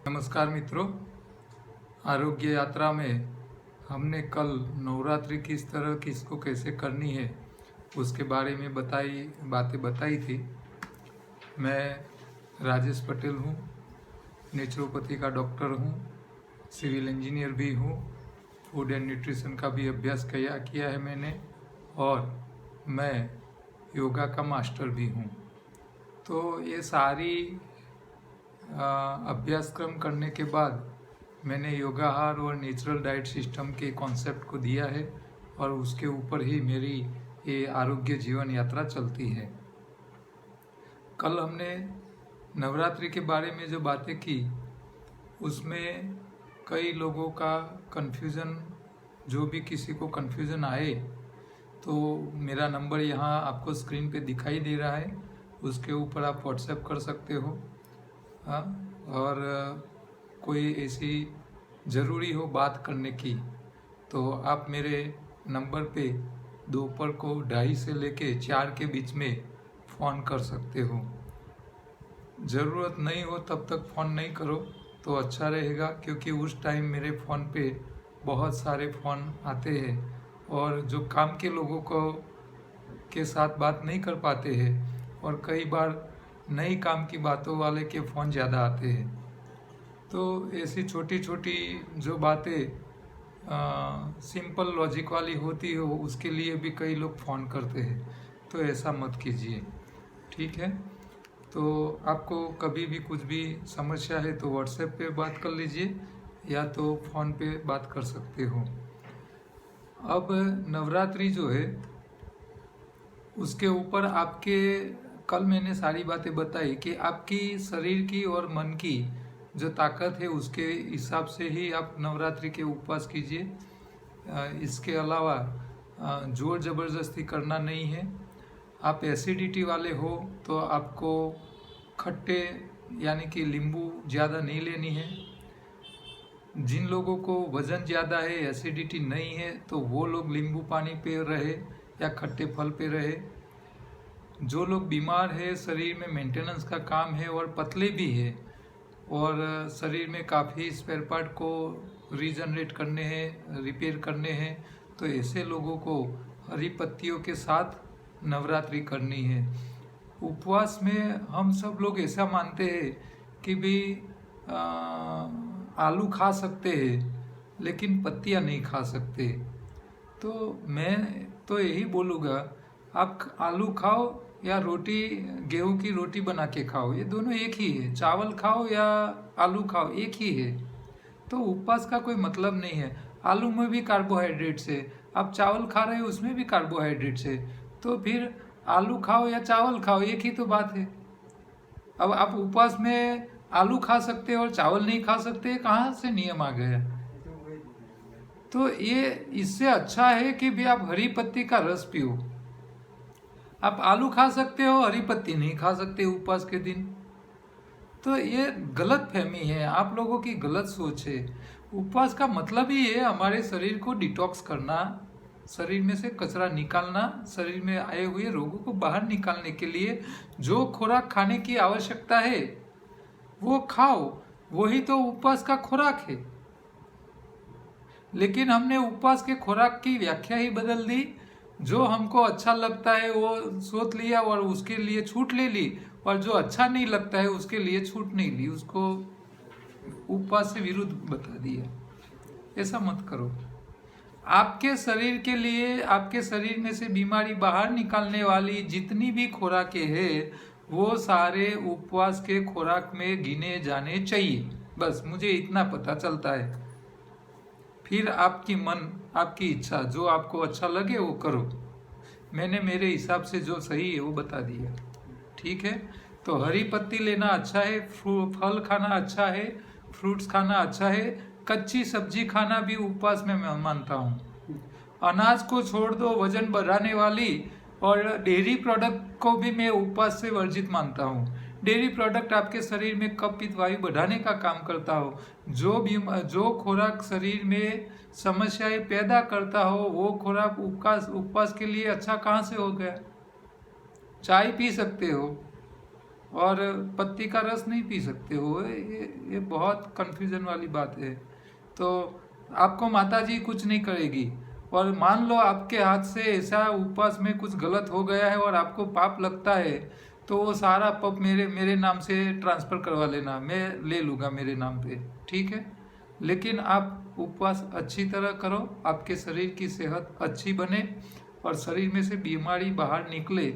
नमस्कार मित्रों। आरोग्य यात्रा में हमने कल नवरात्रि किस तरह किसको कैसे करनी है उसके बारे में बातें बताई थी। मैं राजेश पटेल हूँ, नेचुरोपैथी का डॉक्टर हूँ, सिविल इंजीनियर भी हूँ, फूड एंड न्यूट्रिशन का भी अभ्यास किया है मैंने, और मैं योगा का मास्टर भी हूँ। तो ये सारी अभ्यासक्रम करने के बाद मैंने योगाहार और नेचुरल डाइट सिस्टम के कॉन्सेप्ट को दिया है और उसके ऊपर ही मेरी ये आरोग्य जीवन यात्रा चलती है। कल हमने नवरात्रि के बारे में जो बातें की उसमें कई लोगों का कन्फ्यूज़न, जो भी किसी को कन्फ्यूज़न आए तो मेरा नंबर यहाँ आपको स्क्रीन पे दिखाई दे रहा है, उसके ऊपर आप व्हाट्सएप कर सकते हो। हाँ, और कोई ऐसी ज़रूरी हो बात करने की तो आप मेरे नंबर पे दोपहर को 2:30 से लेके 4 के बीच में फ़ोन कर सकते हो। ज़रूरत नहीं हो तब तक फ़ोन नहीं करो तो अच्छा रहेगा, क्योंकि उस टाइम मेरे फ़ोन पे बहुत सारे फ़ोन आते हैं और जो काम के लोगों को के साथ बात नहीं कर पाते हैं, और कई बार नई काम की बातों वाले के फ़ोन ज़्यादा आते हैं। तो ऐसी छोटी छोटी जो बातें सिंपल लॉजिक वाली होती हो उसके लिए भी कई लोग फ़ोन करते हैं, तो ऐसा मत कीजिए, ठीक है। तो आपको कभी भी कुछ भी समस्या है तो व्हाट्सएप पे बात कर लीजिए या तो फ़ोन पे बात कर सकते हो। अब नवरात्रि जो है उसके ऊपर आपके, कल मैंने सारी बातें बताई कि आपकी शरीर की और मन की जो ताकत है उसके हिसाब से ही आप नवरात्रि के उपवास कीजिए। इसके अलावा जोर ज़बरदस्ती करना नहीं है। आप एसिडिटी वाले हो तो आपको खट्टे यानी कि नींबू ज़्यादा नहीं लेनी है। जिन लोगों को वज़न ज़्यादा है, एसिडिटी नहीं है, तो वो लोग नींबू पानी पे रहे या खट्टे फल पे रहे। जो लोग बीमार है, शरीर में मेंटेनेंस का काम है और पतले भी है और शरीर में काफ़ी स्पेयर पार्ट को रीजनरेट करने हैं, रिपेयर करने हैं, तो ऐसे लोगों को हरी पत्तियों के साथ नवरात्रि करनी है। उपवास में हम सब लोग ऐसा मानते हैं कि भाई आलू खा सकते हैं लेकिन पत्तियां नहीं खा सकते। तो मैं तो यही बोलूँगा, आप आलू खाओ या रोटी, गेहूं की रोटी बना के खाओ, ये दोनों एक ही है। चावल खाओ या आलू खाओ, एक ही है। तो उपवास का कोई मतलब नहीं है। आलू में भी कार्बोहाइड्रेट्स है, आप चावल खा रहे हो उसमें भी कार्बोहाइड्रेट्स है, तो फिर आलू खाओ या चावल खाओ, एक ही तो बात है। अब आप उपवास में आलू खा सकते हो और चावल नहीं खा सकते, कहाँ से नियम आ गया? तो ये इससे अच्छा है कि भी आप हरी पत्ती का रस पियो। आप आलू खा सकते हो, हरी पत्ती नहीं खा सकते उपवास के दिन। तो ये गलत फहमी है, आप लोगों की गलत सोच है। उपवास का मतलब ही है हमारे शरीर को डिटॉक्स करना, शरीर में से कचरा निकालना, शरीर में आए हुए रोगों को बाहर निकालने के लिए जो खुराक खाने की आवश्यकता है वो खाओ, वही तो उपवास का खुराक है। लेकिन हमने उपवास के खुराक की व्याख्या ही बदल दी। जो हमको अच्छा लगता है वो सोच लिया और उसके लिए छूट ले ली, और जो अच्छा नहीं लगता है उसके लिए छूट नहीं ली, उसको उपवास से विरुद्ध बता दिया। ऐसा मत करो। आपके शरीर के लिए, आपके शरीर में से बीमारी बाहर निकालने वाली जितनी भी खुराकें हैं वो सारे उपवास के खुराक में गिने जाने चाहिए। बस मुझे इतना पता चलता है। फिर आपकी मन, आपकी इच्छा, जो आपको अच्छा लगे वो करो। मैंने मेरे हिसाब से जो सही है वो बता दिया, ठीक है। तो हरी पत्ती लेना अच्छा है, फल खाना अच्छा है, फ्रूट्स खाना अच्छा है, कच्ची सब्जी खाना भी उपवास में मैं मानता हूँ। अनाज को छोड़ दो, वजन बढ़ाने वाली और डेयरी प्रोडक्ट को भी मैं उपवास से वर्जित मानता हूँ। डेयरी प्रोडक्ट आपके शरीर में कफ पित्त वायु बढ़ाने का काम करता हो। जो खुराक शरीर में समस्याएं पैदा करता हो वो खुराक उपवास के लिए अच्छा कहाँ से हो गया? चाय पी सकते हो, और पत्ती का रस नहीं पी सकते हो, ये बहुत कन्फ्यूजन वाली बात है। तो आपको माता जी कुछ नहीं करेगी। और मान लो आपके हाथ से ऐसा उपवास में कुछ गलत हो गया है और आपको पाप लगता है, तो वो सारा पाप मेरे नाम से ट्रांसफ़र करवा लेना, मैं ले लूँगा मेरे नाम पे, ठीक है। लेकिन आप उपवास अच्छी तरह करो, आपके शरीर की सेहत अच्छी बने और शरीर में से बीमारी बाहर निकले,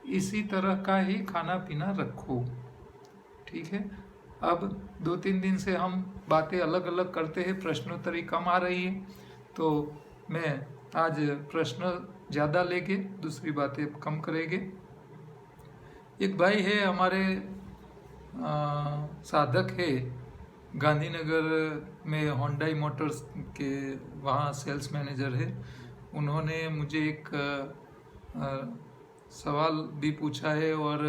इसी तरह का ही खाना पीना रखो, ठीक है। अब 2-3 दिन से हम बातें अलग अलग करते हैं, प्रश्नोत्तरी कम आ रही है, तो मैं आज प्रश्न ज़्यादा लेके दूसरी बातें कम करेंगे। एक भाई है हमारे साधक है, गांधीनगर में होंडाई मोटर्स के वहाँ सेल्स मैनेजर है। उन्होंने मुझे एक सवाल भी पूछा है और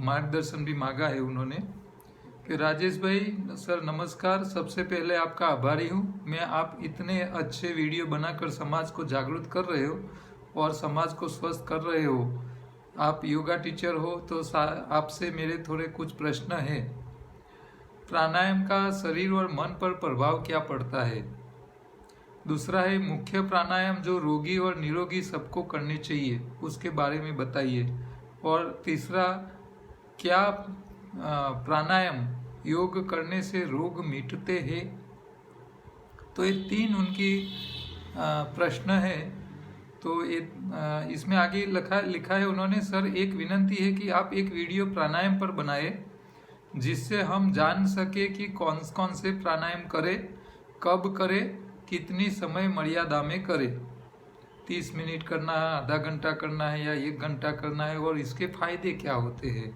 मार्गदर्शन भी मांगा है उन्होंने कि राजेश भाई सर नमस्कार, सबसे पहले आपका आभारी हूँ। मैं आप इतने अच्छे वीडियो बनाकर समाज को जागरूक कर रहे हो और समाज को स्वस्थ कर रहे हो। आप योगा टीचर हो, तो आपसे मेरे थोड़े कुछ प्रश्न हैं। प्राणायाम का शरीर और मन पर प्रभाव क्या पड़ता है? दूसरा है मुख्य प्राणायाम जो रोगी और निरोगी सबको करनी चाहिए, उसके बारे में बताइए। और तीसरा, क्या प्राणायाम योग करने से रोग मिटते हैं? तो ये 3 उनकी प्रश्न है। तो इसमें आगे लिखा है उन्होंने, सर एक विनंती है कि आप एक वीडियो प्राणायाम पर बनाए जिससे हम जान सके कि कौन कौन से प्राणायाम करें, कब करें, कितनी समय मर्यादा में करें। 30 मिनट करना है, आधा घंटा करना है या 1 घंटा करना है, और इसके फायदे क्या होते हैं।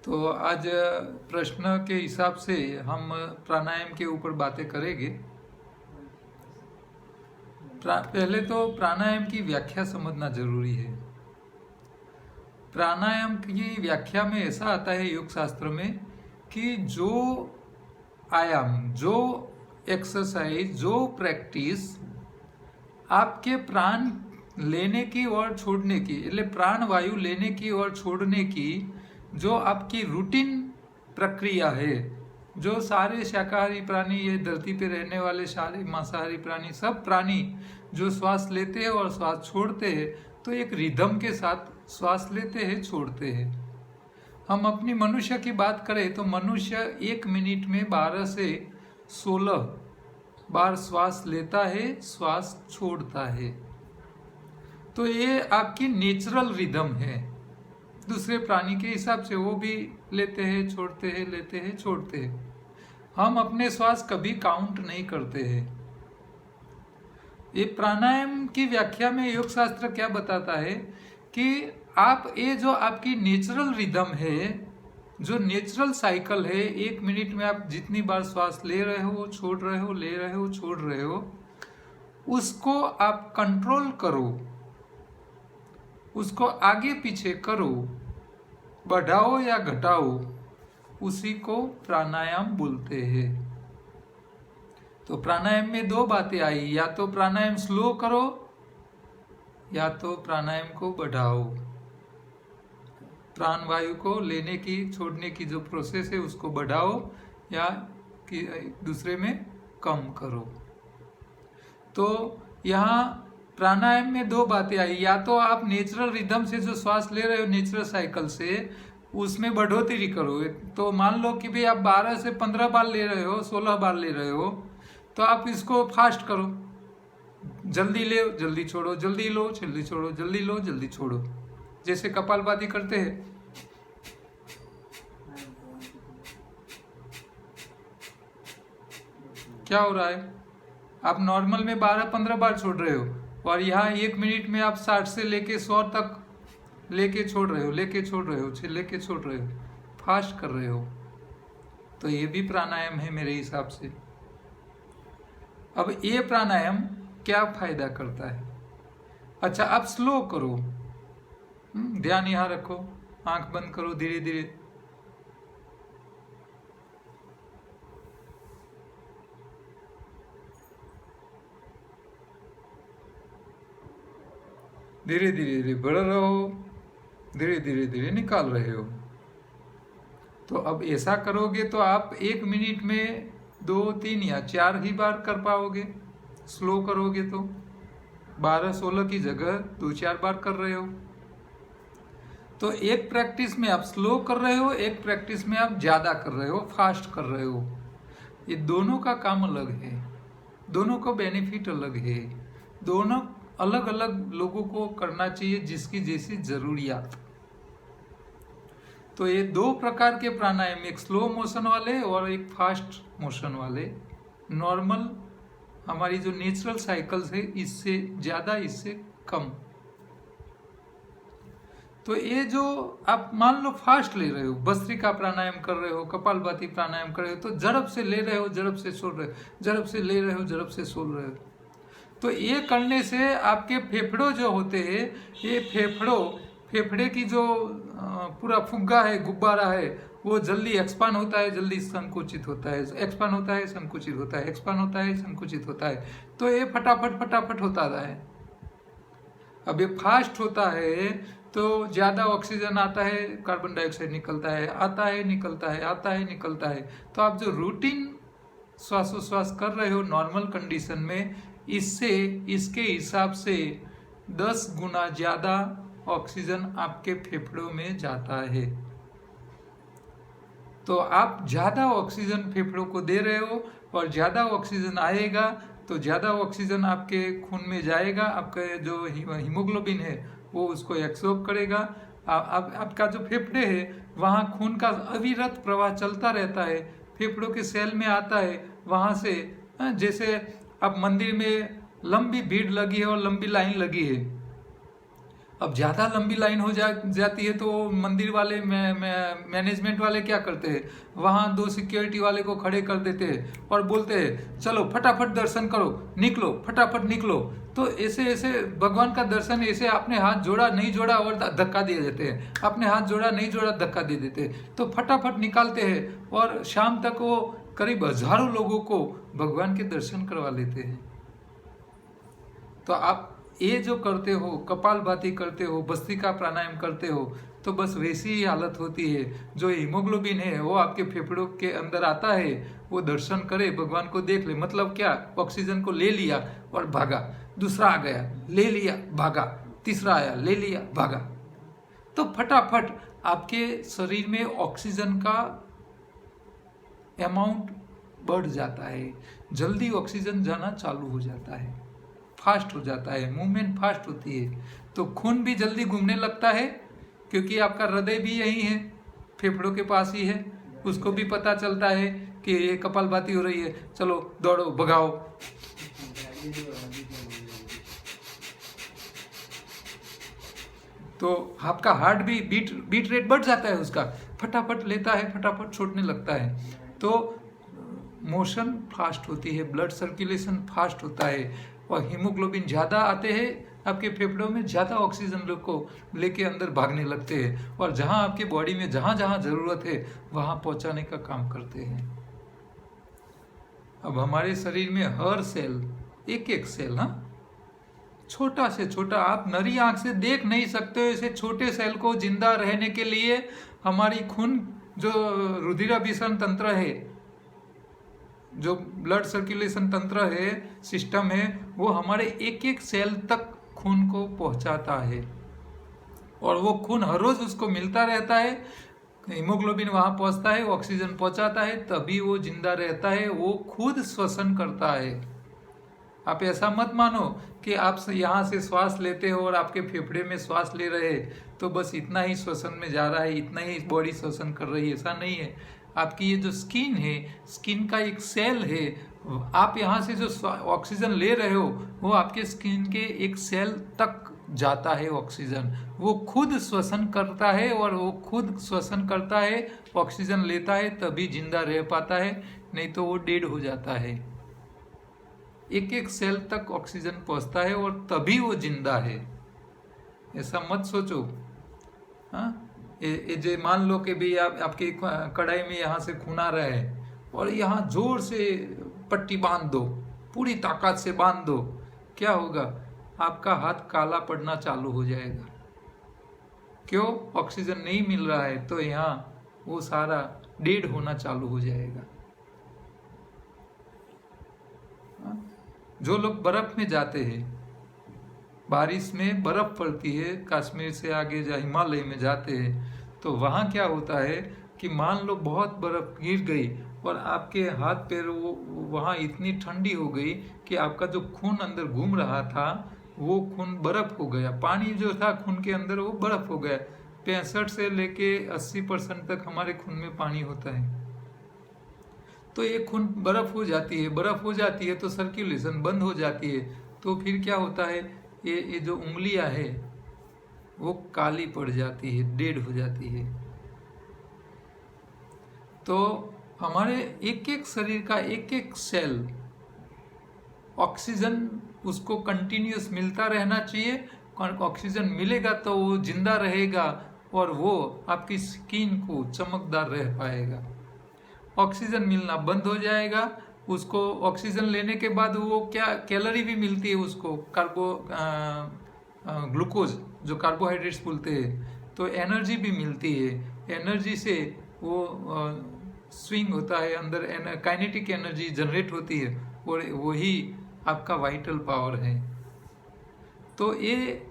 तो आज प्रश्न के हिसाब से हम प्राणायाम के ऊपर बातें करेंगे। पहले तो प्राणायाम की व्याख्या समझना जरूरी है। प्राणायाम की व्याख्या में ऐसा आता है योग शास्त्र में कि जो आयाम, जो एक्सरसाइज, जो प्रैक्टिस आपके प्राण लेने की और छोड़ने की, એટલે प्राण वायु लेने की और छोड़ने की जो आपकी रूटीन प्रक्रिया है, जो सारे शाकाहारी प्राणी, ये धरती पे रहने वाले सारे मांसाहारी प्राणी, सब प्राणी जो श्वास लेते हैं और श्वास छोड़ते हैं, तो एक रिदम के साथ श्वास लेते हैं, छोड़ते हैं। हम अपनी मनुष्य की बात करें तो मनुष्य 1 मिनट में 12 से 16 बार श्वास लेता है, श्वास छोड़ता है। तो ये आपकी नेचुरल रिदम है। दूसरे प्राणी के हिसाब से वो भी लेते हैं, छोड़ते हैं, लेते हैं, छोड़ते हैं। हम अपने श्वास कभी काउंट नहीं करते हैं। ये प्राणायाम की व्याख्या में योग शास्त्र क्या बताता है कि आप ये जो आपकी नेचुरल रिदम है, जो नेचुरल साइकिल है, 1 मिनट में आप जितनी बार श्वास ले रहे हो, छोड़ रहे हो, ले रहे हो, छोड़ रहे हो, उसको आप कंट्रोल करो, उसको आगे पीछे करो, बढ़ाओ या घटाओ, उसी को प्राणायाम बोलते हैं। तो प्राणायाम में 2 बातें आई, या तो प्राणायाम स्लो करो या तो प्राणायाम को बढ़ाओ। प्राण वायु को लेने की, छोड़ने की जो प्रोसेस है उसको बढ़ाओ या कि दूसरे में कम करो। तो यहाँ प्राणायाम में 2 बातें आई, या तो आप नेचुरल रिदम से जो श्वास ले रहे हो, नेचुरल साइकिल से, उसमें बढ़ोतरी करो। तो मान लो कि भाई आप 12 से 15 बार ले रहे हो, 16 बार ले रहे हो, तो आप इसको फास्ट करो, जल्दी ले जल्दी छोड़ो, जल्दी लो जल्दी छोड़ो, जल्दी लो जल्दी छोड़ो, जैसे कपालभाति करते हैं। क्या हो रहा है, आप नॉर्मल में 12-15 बार छोड़ रहे हो और यहाँ 1 मिनट में आप 60 से लेके 100 तक लेके छोड़ रहे हो, लेके छोड़ रहे हो, लेके छोड़ रहे हो, फास्ट कर रहे हो। तो ये भी प्राणायाम है मेरे हिसाब से। अब ये प्राणायाम क्या फायदा करता है? अच्छा, आप स्लो करो, ध्यान यहाँ रखो, आंख बंद करो, धीरे धीरे धीरे धीरे धीरे बढ़ रहो, धीरे धीरे धीरे निकाल रहे हो। तो अब ऐसा करोगे तो आप 1 मिनट में 2, 3 या 4 ही बार कर पाओगे। स्लो करोगे तो 12-16 की जगह 2-4 बार कर रहे हो। तो एक प्रैक्टिस में आप स्लो कर रहे हो, एक प्रैक्टिस में आप ज़्यादा कर रहे हो, फास्ट कर रहे हो। ये दोनों का काम अलग है, दोनों का बेनिफिट अलग है, दोनों अलग अलग लोगों को करना चाहिए जिसकी जैसी ज़रूरियात। तो ये 2 प्रकार के प्राणायाम, एक स्लो मोशन वाले और एक फास्ट मोशन वाले। नॉर्मल हमारी जो नेचुरल साइकिल्स है इससे ज़्यादा, इससे कम। तो ये जो आप मान लो फास्ट ले रहे हो, भस्त्रिका प्राणायाम कर रहे हो, कपालभाति प्राणायाम कर रहे हो, तो जड़प से ले रहे हो, जड़प से छोड़ रहे हो, जड़प से ले रहे हो, जड़प से छोड़ रहे हो। तो ये करने से आपके फेफड़ों जो होते हैं, ये फेफड़े की जो पूरा फुग्गा है, गुब्बारा है, वो जल्दी एक्सपांड होता है, जल्दी संकुचित होता है, एक्सपांड होता है, संकुचित होता है, एक्सपांड होता है, संकुचित होता है। तो ये फटाफट होता है। अब ये फास्ट होता है तो ज़्यादा ऑक्सीजन आता है, कार्बन डाइऑक्साइड निकलता है, आता है निकलता है, आता है निकलता है। तो आप जो रूटीन श्वासोश्वास कर रहे हो नॉर्मल कंडीशन में, इससे इसके हिसाब से 10 गुना ज़्यादा ऑक्सीजन आपके फेफड़ों में जाता है। तो आप ज़्यादा ऑक्सीजन फेफड़ों को दे रहे हो और ज़्यादा ऑक्सीजन आएगा तो ज़्यादा ऑक्सीजन आपके खून में जाएगा, आपका जो हीमोग्लोबिन है वो उसको एब्सॉर्ब करेगा। आपका जो फेफड़े है वहाँ खून का अविरत प्रवाह चलता रहता है, फेफड़ों के सेल में आता है, वहाँ से जैसे अब मंदिर में लंबी भीड़ लगी है और लंबी लाइन लगी है। अब ज़्यादा लंबी लाइन हो जाती है तो मंदिर वाले मैनेजमेंट वाले क्या करते हैं, वहाँ 2 सिक्योरिटी वाले को खड़े कर देते हैं और बोलते हैं चलो फटाफट दर्शन करो, निकलो, फटाफट निकलो। तो ऐसे ऐसे भगवान का दर्शन, ऐसे आपने हाथ जोड़ा नहीं जोड़ा और धक्का दे देते हैं, आपने हाथ जोड़ा नहीं जोड़ा धक्का दे देते हैं। तो फटाफट निकालते हैं और शाम तक वो करीब हजारों लोगों को भगवान के दर्शन करवा लेते हैं। तो आप ये जो करते हो, कपालभाति करते हो, भस्त्रिका प्राणायाम करते हो, तो बस वैसी ही हालत होती है। जो हीमोग्लोबिन है वो आपके फेफड़ों के अंदर आता है, वो दर्शन करे, भगवान को देख ले। मतलब क्या, ऑक्सीजन को ले लिया और भागा, दूसरा आ गया, ले लिया, भागा, तीसरा आया, ले लिया, भागा। तो फटाफट आपके शरीर में ऑक्सीजन का अमाउंट बढ़ जाता है, जल्दी ऑक्सीजन जाना चालू हो जाता है, फास्ट हो जाता है, मूवमेंट फास्ट होती है। तो खून भी जल्दी घूमने लगता है, क्योंकि आपका हृदय भी यही है, फेफड़ों के पास ही है। उसको भी पता चलता है कि ये कपालभाति हो रही है, चलो दौड़ो, भगाओ। तो आपका हार्ट भी बीट रेट बढ़ जाता है, उसका फटाफट लेता है, फटाफट छोड़ने लगता है। तो मोशन फास्ट होती है, ब्लड सर्कुलेशन फास्ट होता है और हीमोग्लोबिन ज़्यादा आते हैं आपके फेफड़ों में, ज़्यादा ऑक्सीजन को लेके अंदर भागने लगते हैं और जहाँ आपके बॉडी में जहाँ जहाँ ज़रूरत है वहाँ पहुँचाने का काम करते हैं। अब हमारे शरीर में हर सेल, एक एक सेल, हाँ, छोटा से छोटा, आप नरी आंख से देख नहीं सकते हो ऐसे छोटे सेल को जिंदा रहने के लिए हमारी खून जो रुधिराभिसरण तंत्र है, जो ब्लड सर्कुलेशन तंत्र है, सिस्टम है, वो हमारे एक एक सेल तक खून को पहुंचाता है और वो खून हर रोज उसको मिलता रहता है। हीमोग्लोबिन वहां पहुंचता है, ऑक्सीजन पहुंचाता है, तभी वो जिंदा रहता है, वो खुद श्वसन करता है। आप ऐसा मत मानो कि आप यहाँ से श्वास लेते हो और आपके फेफड़े में श्वास ले रहे तो बस इतना ही श्वसन में जा रहा है, इतना ही बॉडी श्वसन कर रही है, ऐसा नहीं है। आपकी ये जो स्किन है, स्किन का एक सेल है, आप यहाँ से जो ऑक्सीजन ले रहे हो वो आपके स्किन के एक सेल तक जाता है ऑक्सीजन, वो खुद श्वसन करता है और वो खुद श्वसन करता है, ऑक्सीजन लेता है, तभी जिंदा रह पाता है, नहीं तो वो डेड हो जाता है। एक एक सेल तक ऑक्सीजन पहुंचता है और तभी वो जिंदा है, ऐसा मत सोचो। हाँ, ये मान लो कि भी आपकी कढ़ाई में यहाँ से खून आ रहा है और यहाँ जोर से पट्टी बांध दो, पूरी ताकत से बांध दो, क्या होगा, आपका हाथ काला पड़ना चालू हो जाएगा। क्यों? ऑक्सीजन नहीं मिल रहा है तो यहाँ वो सारा डेड होना चालू हो जाएगा। जो लोग बर्फ में जाते हैं, बारिश में बर्फ पड़ती है, कश्मीर से आगे जा हिमालय में जाते हैं, तो वहाँ क्या होता है कि मान लो बहुत बर्फ गिर गई और आपके हाथ पैर वो वहाँ इतनी ठंडी हो गई कि आपका जो खून अंदर घूम रहा था वो खून बर्फ हो गया। पानी जो था खून के अंदर वो बर्फ हो गया। 65 से लेके 80% तक हमारे खून में पानी होता है। तो ये खून बर्फ हो जाती है, बर्फ हो जाती है तो सर्कुलेशन बंद हो जाती है। तो फिर क्या होता है, ये जो उंगलियां है वो काली पड़ जाती है, डेड हो जाती है। तो हमारे एक एक शरीर का एक एक सेल ऑक्सीजन उसको कंटिन्यूस मिलता रहना चाहिए। ऑक्सीजन मिलेगा तो वो जिंदा रहेगा और वो आपकी स्किन को चमकदार रह पाएगा। ऑक्सीजन मिलना बंद हो जाएगा, उसको ऑक्सीजन लेने के बाद वो क्या कैलोरी भी मिलती है उसको, ग्लूकोज जो कार्बोहाइड्रेट्स बोलते हैं, तो एनर्जी भी मिलती है। एनर्जी से वो स्विंग होता है अंदर, काइनेटिक एनर्जी जनरेट होती है और वही आपका वाइटल पावर है। तो ये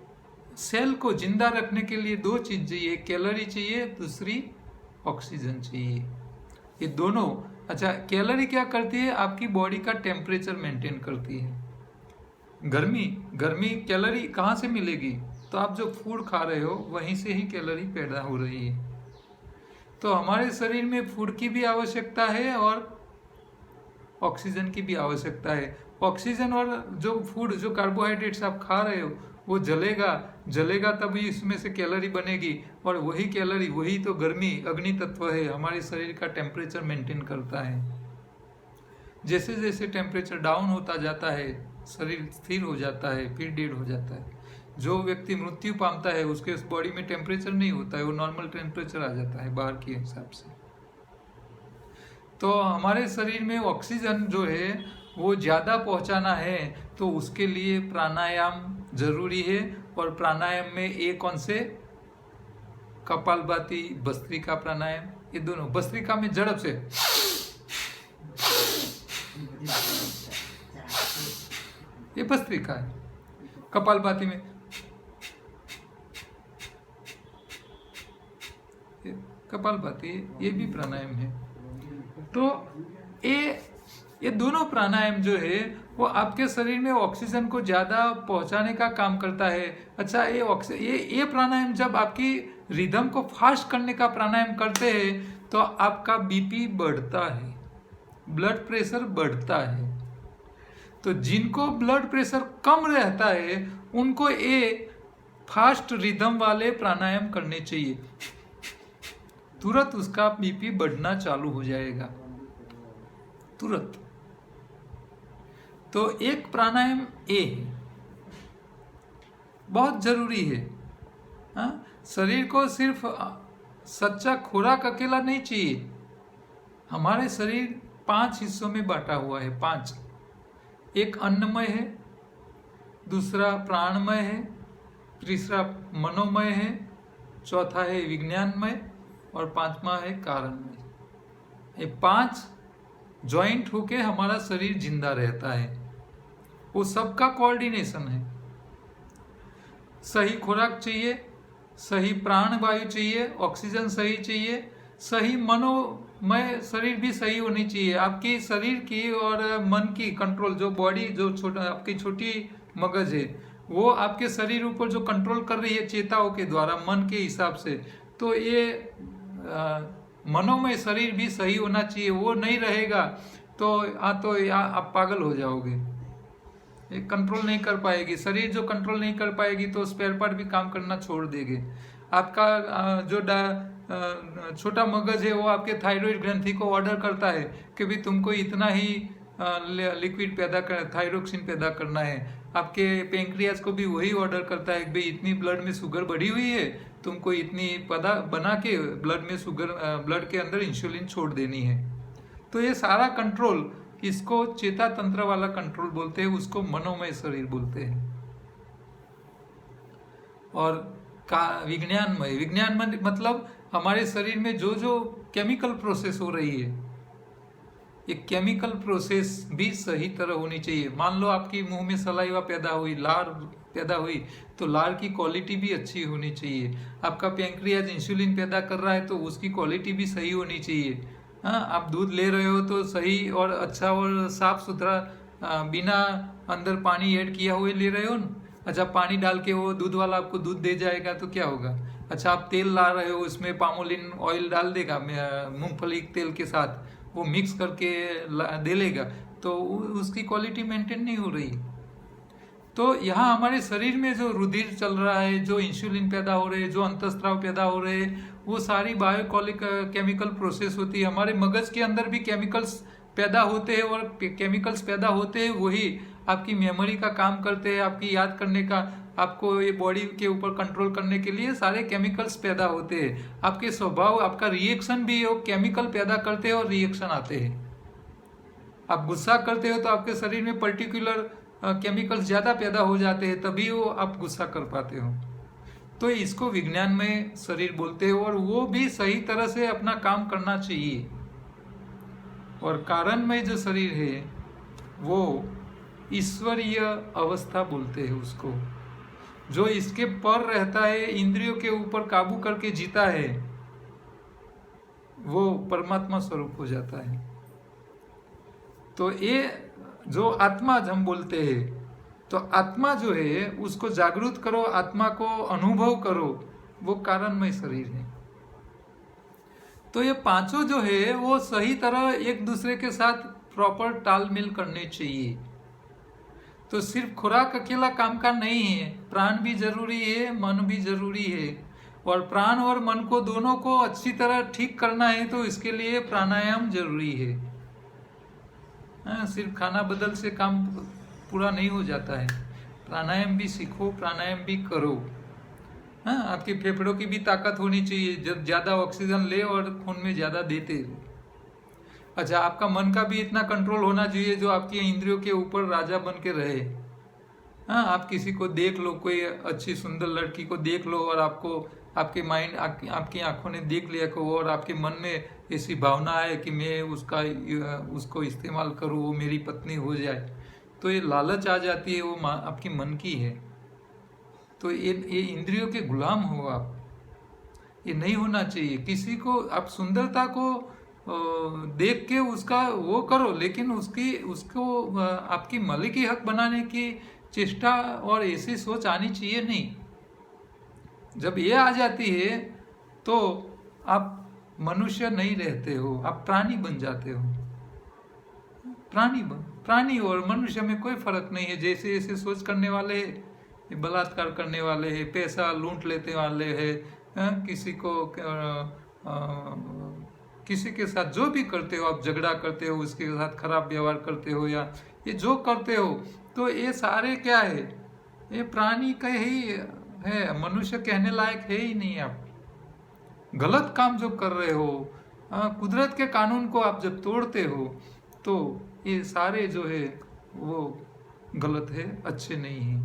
सेल को जिंदा रखने के लिए दो चीज चाहिए, कैलोरी चाहिए, दूसरी ऑक्सीजन चाहिए। ये दोनों। अच्छा, कैलोरी क्या करती है? आपकी बॉडी का टेम्परेचर मेंटेन करती है। गर्मी कैलोरी कहाँ से मिलेगी? तो आप जो फूड खा रहे हो वहीं से ही कैलोरी पैदा हो रही है। तो हमारे शरीर में फूड की भी आवश्यकता है और ऑक्सीजन की भी आवश्यकता है। ऑक्सीजन और जो फूड, जो कार्बोहाइड्रेट्स आप खा रहे हो वो जलेगा तभी इसमें से कैलोरी बनेगी, और वही कैलोरी, वही तो गर्मी, अग्नि तत्व है, हमारे शरीर का टेम्परेचर मेंटेन करता है। जैसे जैसे टेम्परेचर डाउन होता जाता है शरीर स्थिर हो जाता है, फिर डेड हो जाता है। जो व्यक्ति मृत्यु पाता है उसके बॉडी में टेम्परेचर नहीं होता है, वो नॉर्मल टेम्परेचर आ जाता है बाहर के हिसाब से। तो हमारे शरीर में ऑक्सीजन जो है वो ज़्यादा पहुंचाना है तो उसके लिए प्राणायाम जरूरी है। और प्राणायाम में एक कौन से? कपालभाति, भस्त्रिका प्राणायाम, ये दोनों। भस्त्रिका में झड़प से ये भस्त्रिका है। कपालभाति में कपालभाति, ये भी प्राणायाम है। तो ये दोनों प्राणायाम जो है वो आपके शरीर में ऑक्सीजन को ज्यादा पहुंचाने का काम करता है। अच्छा, ये प्राणायाम जब आपकी रिदम को फास्ट करने का प्राणायाम करते हैं तो आपका बीपी बढ़ता है, ब्लड प्रेशर बढ़ता है। तो जिनको ब्लड प्रेशर कम रहता है उनको ये फास्ट रिदम वाले प्राणायाम करने चाहिए, तुरंत उसका बीपी बढ़ना चालू हो जाएगा, तुरंत। तो एक प्राणायाम ए है, बहुत जरूरी है। शरीर को सिर्फ सच्चा खुराक अकेला नहीं चाहिए। हमारे शरीर 5 हिस्सों में बांटा हुआ है, 5। एक अन्नमय है, दूसरा प्राणमय है, तीसरा मनोमय है, चौथा है विज्ञानमय और 5वां है कारणमय। ये 5 ज्वाइंट होके हमारा शरीर जिंदा रहता है। वो सबका कोऑर्डिनेशन है। सही खुराक चाहिए, सही प्राण वायु चाहिए, ऑक्सीजन सही चाहिए, सही मनोमय शरीर भी सही होनी चाहिए। आपकी शरीर की और मन की कंट्रोल, जो बॉडी, जो छोटा आपकी छोटी मगज है वो आपके शरीर ऊपर जो कंट्रोल कर रही है चेताओं के द्वारा, मन के हिसाब से। तो ये मनोमय शरीर भी सही होना चाहिए। वो नहीं रहेगा तो आप पागल हो जाओगे, कंट्रोल नहीं कर पाएगी। शरीर जो कंट्रोल नहीं कर पाएगी तो स्पेयर पार्ट भी काम करना छोड़ देंगे। आपका जो छोटा मगज है वो आपके थायराइड ग्रंथि को ऑर्डर करता है कि भी तुमको इतना ही लिक्विड पैदा कर, थायरोक्सिन पैदा करना है। आपके पेंक्रियाज को भी वही ऑर्डर करता है कि भाई इतनी ब्लड में शुगर बढ़ी हुई है, तुमको इतनी बना के ब्लड में शुगर, ब्लड के अंदर इंसुलिन छोड़ देनी है। तो ये सारा कंट्रोल, इसको चेता तंत्र वाला कंट्रोल बोलते हैं, उसको मनोमय शरीर बोलते हैं। और का विज्ञानमय मतलब हमारे शरीर में जो जो केमिकल प्रोसेस हो रही है, ये केमिकल प्रोसेस भी सही तरह होनी चाहिए। मान लो आपकी मुंह में सलाइवा पैदा हुई, लार पैदा हुई, तो लार की क्वालिटी भी अच्छी होनी चाहिए। आपका पैंक्रियाज इंसुलिन पैदा कर रहा है तो उसकी क्वालिटी भी सही होनी चाहिए। हाँ, आप दूध ले रहे हो तो सही और अच्छा और साफ सुथरा, बिना अंदर पानी ऐड किया हुए ले रहे हो न। अच्छा, पानी डाल के वो दूध वाला आपको दूध दे जाएगा तो क्या होगा। अच्छा, आप तेल ला रहे हो, उसमें पामोलिन ऑयल डाल देगा मूंगफली तेल के साथ, वो मिक्स करके दे लेगा, तो उसकी क्वालिटी मेंटेन नहीं हो रही। तो यहाँ हमारे शरीर में जो रुधिर चल रहा है, जो इंसुलिन पैदा हो रहे हैं, जो अंतस्त्राव पैदा हो रहे हैं, वो सारी बायोकॉलिक केमिकल प्रोसेस होती है। हमारे मगज के अंदर भी केमिकल्स पैदा होते हैं, और केमिकल्स पैदा होते हैं वही आपकी मेमोरी का काम करते हैं, आपकी याद करने का, आपको ये बॉडी के ऊपर कंट्रोल करने के लिए सारे केमिकल्स पैदा होते हैं। आपके स्वभाव, आपका रिएक्शन भी वो केमिकल पैदा करते हैं और रिएक्शन आते हैं। आप गुस्सा करते हो तो आपके शरीर में पर्टिकुलर केमिकल्स ज़्यादा पैदा हो जाते हैं, तभी वो आप गुस्सा कर पाते हो। तो इसको विज्ञान में शरीर बोलते हैं, और वो भी सही तरह से अपना काम करना चाहिए। और कारण में जो शरीर है वो ईश्वरीय अवस्था बोलते हैं उसको। जो इसके पर रहता है, इंद्रियों के ऊपर काबू करके जीता है, वो परमात्मा स्वरूप हो जाता है। तो ये जो आत्मा हम बोलते हैं, तो आत्मा जो है उसको जागृत करो, आत्मा को अनुभव करो, वो कारणमय शरीर है। तो ये पांचों जो है वो सही तरह एक दूसरे के साथ प्रॉपर तालमेल करने चाहिए। तो सिर्फ खुराक अकेला काम का नहीं है, प्राण भी जरूरी है, मन भी जरूरी है। और प्राण और मन को दोनों को अच्छी तरह ठीक करना है तो इसके लिए प्राणायाम जरूरी है। सिर्फ खाना बदल से काम पूरा नहीं हो जाता है, प्राणायाम भी सीखो, प्राणायाम भी करो। हाँ, आपके फेफड़ों की भी ताकत होनी चाहिए, जब ज़्यादा ऑक्सीजन ले और खून में ज़्यादा देते रहो। अच्छा, आपका मन का भी इतना कंट्रोल होना चाहिए जो आपकी इंद्रियों के ऊपर राजा बन के रहे। हाँ, आप किसी को देख लो, कोई अच्छी सुंदर लड़की को देख लो, और आपको आपके माइंड आपकी आंखों ने देख लिया को, और आपके मन में ऐसी भावना है कि मैं उसको इस्तेमाल करूँ, वो मेरी पत्नी हो जाए, तो ये लालच आ जाती है, वो आपकी मन की है। तो ये इंद्रियों के गुलाम हो आप, ये नहीं होना चाहिए। किसी को आप सुंदरता को देख के उसका वो करो, लेकिन उसको आपकी मालिकी हक बनाने की चेष्टा और ऐसी सोच आनी चाहिए नहीं। जब ये आ जाती है तो आप मनुष्य नहीं रहते हो, आप प्राणी बन जाते हो। प्राणी और मनुष्य में कोई फर्क नहीं है। जैसे ऐसे सोच करने वाले हैं, बलात्कार करने वाले हैं, पैसा लूट लेते वाले हैं, किसी के साथ जो भी करते हो, आप झगड़ा करते हो, उसके साथ खराब व्यवहार करते हो, या ये जो करते हो, तो ये सारे क्या है, ये प्राणी का ही है, मनुष्य कहने लायक है ही नहीं। आप गलत काम जो कर रहे हो, कुदरत के कानून को आप जब तोड़ते हो, तो ये सारे जो है वो गलत है, अच्छे नहीं है।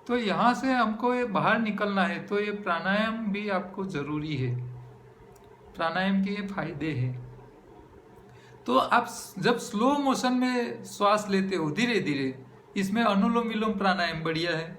तो यहाँ से हमको ये बाहर निकलना है, तो ये प्राणायाम भी आपको जरूरी है। प्राणायाम के ये फायदे हैं। तो आप जब स्लो मोशन में श्वास लेते हो धीरे धीरे, इसमें अनुलोम विलोम प्राणायाम बढ़िया है।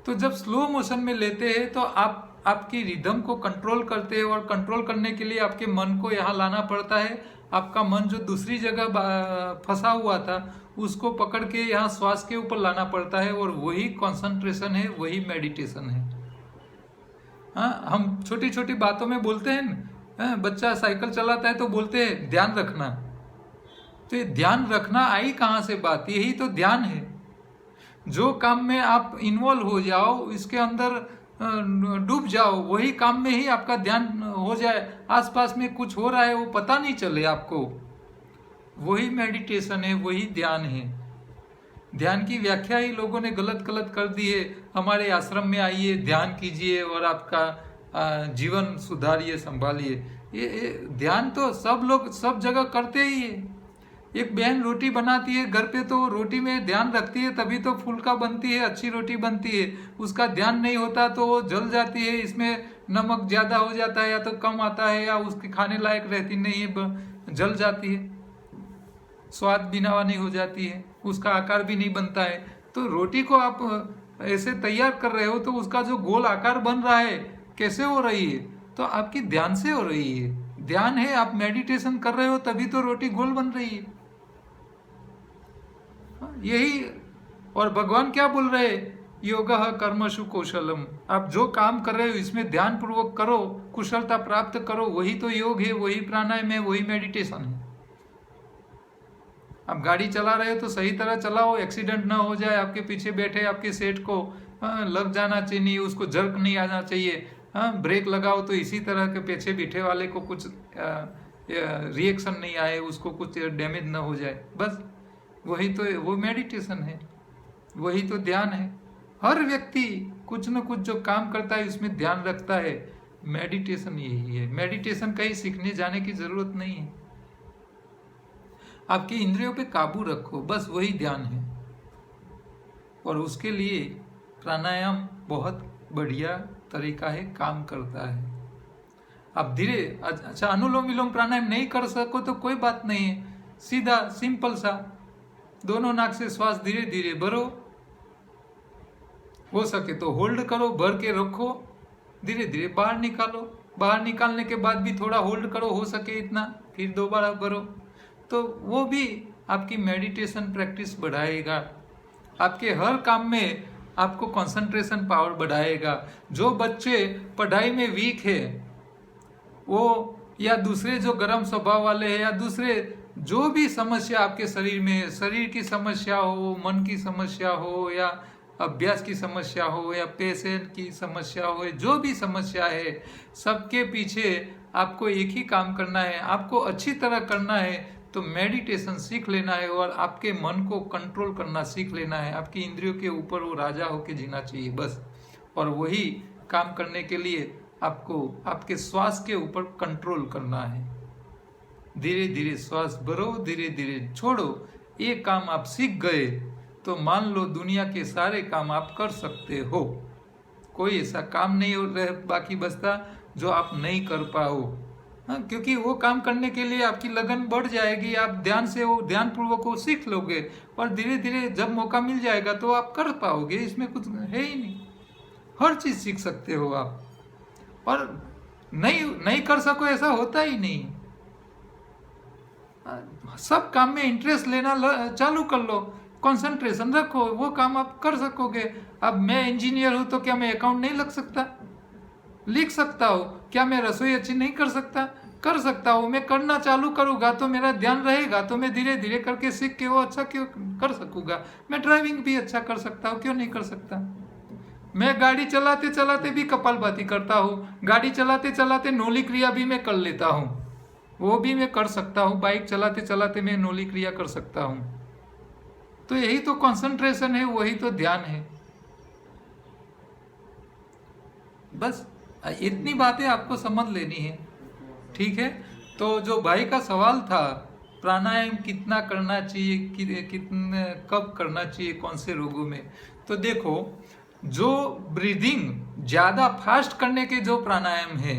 तो जब स्लो मोशन में लेते हैं तो आप आपकी रिदम को कंट्रोल करते हैं, और कंट्रोल करने के लिए आपके मन को यहाँ लाना पड़ता है। आपका मन जो दूसरी जगह फंसा हुआ था उसको पकड़ के यहाँ श्वास के ऊपर लाना पड़ता है, और वही कंसंट्रेशन है, वही मेडिटेशन है। हाँ, हम छोटी छोटी बातों में बोलते हैं ना, बच्चा साइकिल चलाता है तो बोलते हैं ध्यान रखना। तो ये ध्यान रखना आई कहाँ से बात, यही तो ध्यान है। जो काम में आप इन्वॉल्व हो जाओ, इसके अंदर डूब जाओ, वही काम में ही आपका ध्यान हो जाए। आसपास में कुछ हो रहा है वो पता नहीं चले आपको, वही मेडिटेशन है, वही ध्यान है। ध्यान की व्याख्या ही लोगों ने गलत गलत कर दी है। हमारे आश्रम में आइए, ध्यान कीजिए और आपका जीवन सुधारिए, संभालिए। ये ध्यान तो सब लोग सब जगह करते ही है। एक बहन रोटी बनाती है घर पे तो रोटी में ध्यान रखती है, तभी तो फुल्का बनती है, अच्छी रोटी बनती है। उसका ध्यान नहीं होता तो वो जल जाती है, इसमें नमक ज्यादा हो जाता है या तो कम आता है या उसकी खाने लायक रहती नहीं है, जल जाती है, स्वाद बिना नहीं हो जाती है, उसका आकार भी नहीं बनता है। तो रोटी को आप ऐसे तैयार कर रहे हो तो उसका जो गोल आकार बन रहा है कैसे हो रही है? तो आपकी ध्यान से हो रही है। ध्यान है, आप मेडिटेशन कर रहे हो तभी तो रोटी गोल बन रही है। यही, और भगवान क्या बोल रहे हैं? योगः कर्मसु कौशलम। आप जो काम कर रहे हो इसमें ध्यान पूर्वक करो, कुशलता प्राप्त करो, वही तो योग है, वही प्राणायाम है, वही मेडिटेशन है। आप गाड़ी चला रहे हो तो सही तरह चलाओ, एक्सीडेंट ना हो जाए, आपके पीछे बैठे आपके सेठ को लग जाना चाहिए, उसको जर्क नहीं आना चाहिए। ब्रेक लगाओ तो इसी तरह के पीछे बैठे वाले को कुछ रिएक्शन नहीं आए, उसको कुछ डैमेज ना हो जाए, बस वही तो वो मेडिटेशन है, वही तो ध्यान है। हर व्यक्ति कुछ न कुछ जो काम करता है उसमें ध्यान रखता है, मेडिटेशन यही है। मेडिटेशन कहीं सीखने जाने की जरूरत नहीं है, आपकी इंद्रियों पे काबू रखो, बस वही ध्यान है। और उसके लिए प्राणायाम बहुत बढ़िया तरीका है, काम करता है। आप धीरे, अच्छा अनुलोम विलोम प्राणायाम नहीं कर सको तो कोई बात नहीं है, सीधा सिंपल सा दोनों नाक से श्वास धीरे धीरे भरो, हो सके तो होल्ड करो, भर के रखो, धीरे धीरे बाहर निकालो, बाहर निकालने के बाद भी थोड़ा होल्ड करो, हो सके इतना, फिर दोबारा भरो। तो वो भी आपकी मेडिटेशन प्रैक्टिस बढ़ाएगा, आपके हर काम में आपको कंसंट्रेशन पावर बढ़ाएगा। जो बच्चे पढ़ाई में वीक है वो, या दूसरे जो गर्म स्वभाव वाले हैं, या दूसरे जो भी समस्या आपके शरीर में, शरीर की समस्या हो, मन की समस्या हो, या अभ्यास की समस्या हो, या पैसे की समस्या हो, जो भी समस्या है, सबके पीछे आपको एक ही काम करना है, आपको अच्छी तरह करना है। तो मेडिटेशन सीख लेना है और आपके मन को कंट्रोल करना सीख लेना है। आपकी इंद्रियों के ऊपर वो राजा होके जीना चाहिए, बस। और वही काम करने के लिए आपको आपके श्वास के ऊपर कंट्रोल करना है। धीरे धीरे श्वास भरो, धीरे धीरे छोड़ो। ये काम आप सीख गए तो मान लो दुनिया के सारे काम आप कर सकते हो। कोई ऐसा काम नहीं रह बाकी बचता जो आप नहीं कर पाओ। क्योंकि वो काम करने के लिए आपकी लगन बढ़ जाएगी, आप ध्यान से वो ध्यान पूर्वक वो सीख लोगे और धीरे धीरे जब मौका मिल जाएगा तो आप कर पाओगे। इसमें कुछ है ही नहीं, हर चीज सीख सकते हो आप। और नहीं कर सको ऐसा होता ही नहीं। सब काम में इंटरेस्ट लेना चालू कर लो, कंसंट्रेशन रखो, वो काम आप कर सकोगे। अब मैं इंजीनियर हूं तो क्या मैं अकाउंट नहीं लग सकता? लिख सकता हूँ। क्या मैं रसोई अच्छी नहीं कर सकता? कर सकता हूँ। मैं करना चालू करूंगा तो मेरा ध्यान रहेगा तो मैं धीरे धीरे करके सीख के वो अच्छा क्यों कर सकूंगा। मैं ड्राइविंग भी अच्छा कर सकता हूँ, क्यों नहीं कर सकता? मैं गाड़ी चलाते चलाते भी कपालभाति करता हूँ, गाड़ी चलाते चलाते नौली क्रिया भी मैं कर लेता हूँ, वो भी मैं कर सकता हूँ। बाइक चलाते चलाते मैं नौली क्रिया कर सकता हूँ। तो यही तो कंसंट्रेशन है, वही तो ध्यान है। बस इतनी बातें आपको समझ लेनी है, ठीक है। तो जो भाई का सवाल था, प्राणायाम कितना करना चाहिए, कितने कब करना चाहिए, कौन से रोगों में, तो देखो जो ब्रीदिंग ज्यादा फास्ट करने के जो प्राणायाम है,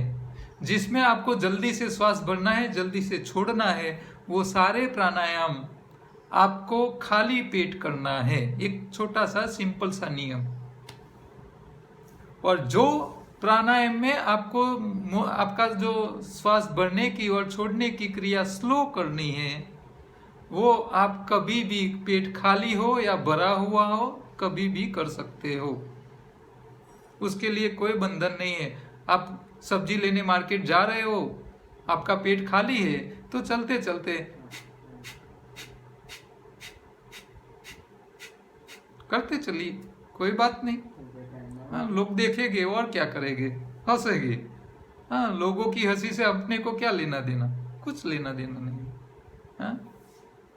जिसमें आपको जल्दी से श्वास भरना है, जल्दी से छोड़ना है, वो सारे प्राणायाम आपको खाली पेट करना है। एक छोटा सा सिंपल सा नियम। और जो प्राणायाम में आपको आपका जो श्वास भरने की और छोड़ने की क्रिया स्लो करनी है, वो आप कभी भी पेट खाली हो या भरा हुआ हो कभी भी कर सकते हो। उसके लिए कोई बंधन नहीं है। आप सब्जी लेने मार्केट जा रहे हो, आपका पेट खाली है तो चलते चलते करते चलिए, कोई बात नहीं। हाँ, लोग देखेंगे और क्या करेंगे, हंसेंगे। हाँ, लोगों की हंसी से अपने को क्या लेना देना, कुछ लेना देना नहीं। हाँ,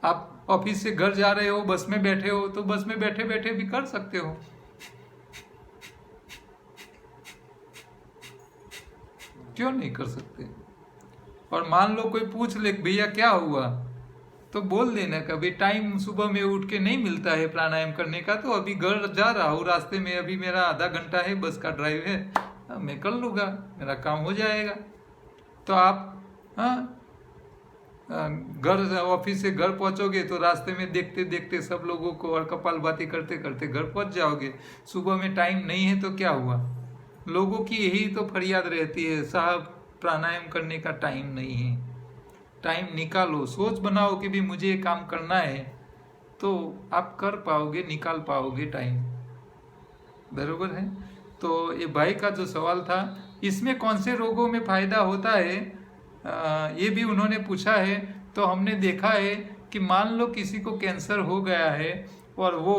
आप ऑफिस से घर जा रहे हो, बस में बैठे हो, तो बस में बैठे बैठे भी कर सकते हो। क्यों नहीं कर सकते? और मान लो कोई पूछ ले भैया क्या हुआ, तो बोल देना कभी टाइम सुबह में उठ के नहीं मिलता है प्राणायाम करने का, तो अभी घर जा रहा हूँ, रास्ते में अभी मेरा आधा घंटा है, बस का ड्राइव है, मैं कर लूँगा, मेरा काम हो जाएगा। तो आप घर ऑफिस से घर पहुंचोगे तो रास्ते में देखते देखते सब लोगों को और कपालभाति करते करते घर पहुंच जाओगे। सुबह में टाइम नहीं है तो क्या हुआ? लोगों की यही तो फरियाद रहती है, साहब प्राणायाम करने का टाइम नहीं है। टाइम निकालो, सोच बनाओ कि भी मुझे ये काम करना है, तो आप कर पाओगे, निकाल पाओगे टाइम। बरोबर है। तो ये भाई का जो सवाल था, इसमें कौन से रोगों में फायदा होता है, ये भी उन्होंने पूछा है। तो हमने देखा है कि मान लो किसी को कैंसर हो गया है और वो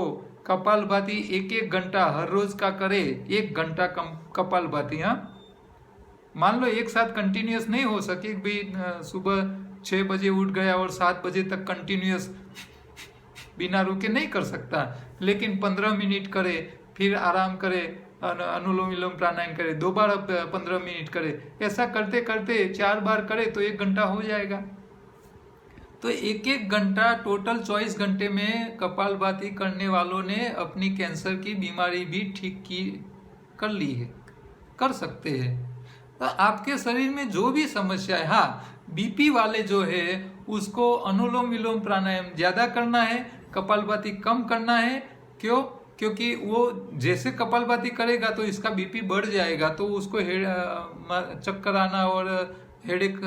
कपालभाति 1-1 घंटा हर रोज का करे, 1 घंटा कपालभाति, मान लो एक साथ कंटिन्यूस नहीं हो सके भाई, सुबह 6 बजे उठ गया और 7 बजे तक कंटिन्यूस बिना रुके नहीं कर सकता, लेकिन 15 मिनट करे, फिर आराम करे, अनुलोम विलोम प्राणायाम करे, 2 बार 15 मिनट करे, ऐसा करते करते 4 बार करे तो 1 घंटा हो जाएगा। तो 1-1 घंटा टोटल 24 घंटे में कपालभाति करने वालों ने अपनी कैंसर की बीमारी भी ठीक की कर ली है, कर सकते हैं। तो आपके शरीर में जो भी समस्या है, हाँ बीपी वाले जो है उसको अनुलोम विलोम प्राणायाम ज्यादा करना है, कपालभाति कम करना है। क्यों? क्योंकि वो जैसे कपालभाति करेगा तो इसका बीपी बढ़ जाएगा, तो उसको चक्कर आना और हेडेक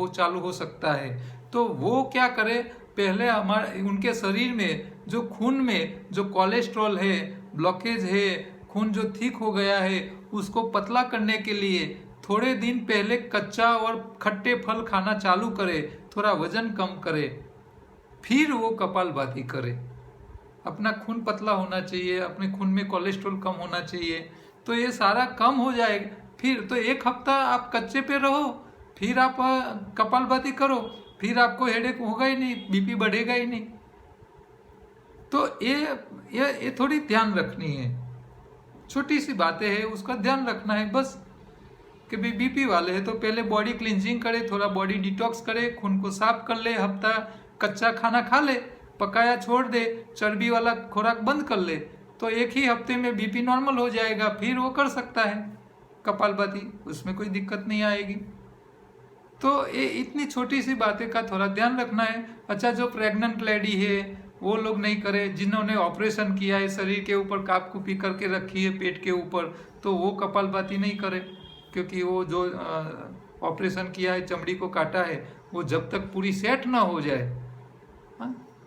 चालू हो सकता है। तो वो क्या करे, पहले हमारे उनके शरीर में जो खून में जो कोलेस्ट्रॉल है, ब्लॉकेज है, खून जो थिक हो गया है, उसको पतला करने के लिए थोड़े दिन पहले कच्चा और खट्टे फल खाना चालू करे, थोड़ा वजन कम करे, फिर वो कपालभाति करे। अपना खून पतला होना चाहिए, अपने खून में कोलेस्ट्रॉल कम होना चाहिए, तो ये सारा कम हो जाएगा। फिर तो 1 हफ्ता आप कच्चे पे रहो, फिर आप कपालभाति करो, फिर आपको हेडेक होगा ही नहीं, बीपी बढ़ेगा ही नहीं। तो ये थोड़ी ध्यान रखनी है, छोटी सी बातें हैं, उसका ध्यान रखना है बस। कि भी बीपी वाले हैं तो पहले बॉडी क्लींजिंग करे, थोड़ा बॉडी डिटॉक्स करे, खून को साफ कर ले, हफ्ता कच्चा खाना खा ले, पकाया छोड़ दे, चर्बी वाला खुराक बंद कर ले, तो 1 ही हफ्ते में बीपी नॉर्मल हो जाएगा। फिर वो कर सकता है कपालभाति, उसमें कोई दिक्कत नहीं आएगी। तो ये इतनी छोटी सी बातें का थोड़ा ध्यान रखना है। अच्छा, जो प्रेग्नेंट लेडी है वो लोग नहीं करे, जिन्होंने ऑपरेशन किया है, शरीर के ऊपर काप कुपी करके रखी है पेट के ऊपर, तो वो कपालभाति नहीं करे, क्योंकि वो जो ऑपरेशन किया है, चमड़ी को काटा है, वो जब तक पूरी सेट ना हो जाए,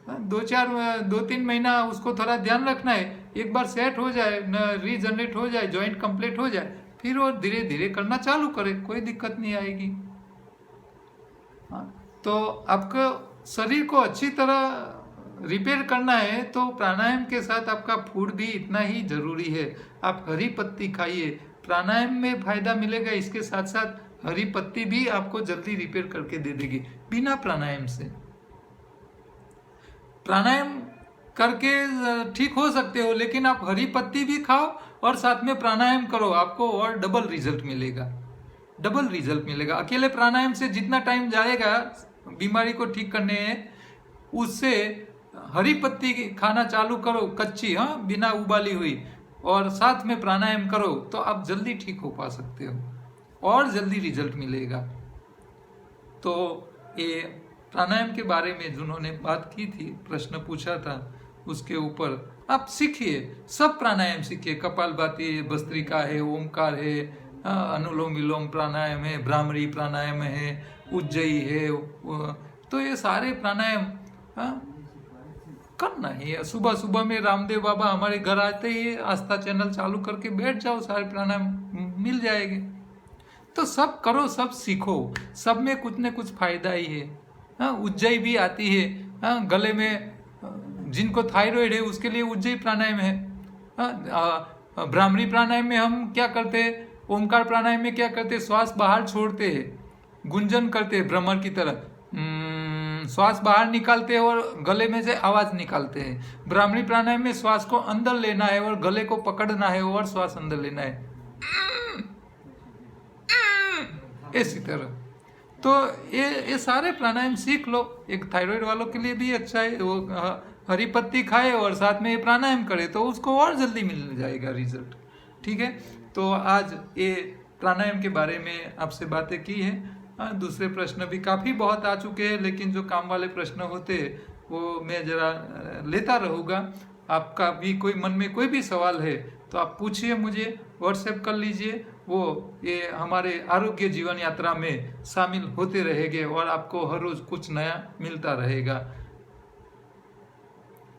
2-3 महीना उसको थोड़ा ध्यान रखना है। एक बार सेट हो जाए, रीजनरेट हो जाए, जॉइंट कंप्लीट हो जाए, फिर वो धीरे धीरे करना चालू करे, कोई दिक्कत नहीं आएगी। तो आपको शरीर को अच्छी तरह रिपेयर करना है तो प्राणायाम के साथ आपका फूड भी इतना ही जरूरी है। आप हरी पत्ती खाइए, प्राणायाम में फायदा मिलेगा, इसके साथ साथ हरी पत्ती भी आपको जल्दी रिपेयर करके दे देगी बिना प्राणायाम से। प्राणायाम करके ठीक हो सकते हो, लेकिन आप हरी पत्ती भी खाओ और साथ में प्राणायाम करो, आपको और डबल रिजल्ट मिलेगा, डबल रिजल्ट मिलेगा। अकेले प्राणायाम से जितना टाइम जाएगा बीमारी को ठीक करने में, उससे हरी पत्ती खाना चालू करो कच्ची, बिना उबाली हुई, और साथ में प्राणायाम करो, तो आप जल्दी ठीक हो पा सकते हो और जल्दी रिजल्ट मिलेगा। तो ये प्राणायाम के बारे में जिन्होंने बात की थी, प्रश्न पूछा था, उसके ऊपर आप सीखिए, सब प्राणायाम सीखिए। कपालभाति, भस्त्रिका है, ओमकार है, अनुलोम विलोम प्राणायाम है, भ्रामरी प्राणायाम है, उज्जयी है, तो ये सारे प्राणायाम करना है। सुबह सुबह में रामदेव बाबा हमारे घर आते ही आस्था चैनल चालू करके बैठ जाओ, सारे प्राणायाम मिल जाएंगे। तो सब करो, सब सीखो, सब में कुछ न कुछ फायदा ही है। उज्जयी भी आती है, गले में जिनको थायराइड है उसके लिए उज्जयी प्राणायाम है। भ्रामरी प्राणायाम में हम क्या करते हैं, ओमकार प्राणायाम में क्या करते हैं, श्वास बाहर छोड़ते हैं, गुंजन करते हैं भ्रमर की तरह, श्वास बाहर निकालते हैं और गले में से आवाज निकालते हैं। भ्रामरी प्राणायाम में श्वास को अंदर लेना है और गले को पकड़ना है और श्वास अंदर लेना है, इसी तरह। तो ये सारे प्राणायाम सीख लो। एक थायराइड वालों के लिए भी अच्छा है, वो हरी पत्ती खाए और साथ में ये प्राणायाम करे तो उसको और जल्दी मिल जाएगा रिजल्ट। ठीक है, तो आज ये प्राणायाम के बारे में आपसे बातें की है। दूसरे प्रश्न भी काफ़ी बहुत आ चुके हैं, लेकिन जो काम वाले प्रश्न होते हैं वो मैं जरा लेता रहूँगा। आपका भी कोई मन में कोई भी सवाल है तो आप पूछिए, मुझे व्हाट्सएप कर लीजिए। वो ये हमारे आरोग्य जीवन यात्रा में शामिल होते रहेंगे और आपको हर रोज़ कुछ नया मिलता रहेगा।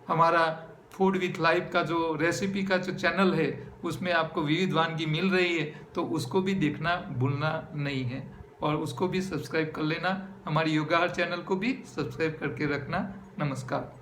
हमारा फूड विथ लाइफ का जो रेसिपी का जो चैनल है उसमें आपको विविध वानगी मिल रही है, तो उसको भी देखना भूलना नहीं है और उसको भी सब्सक्राइब कर लेना। हमारी योगाहार चैनल को भी सब्सक्राइब करके रखना। नमस्कार।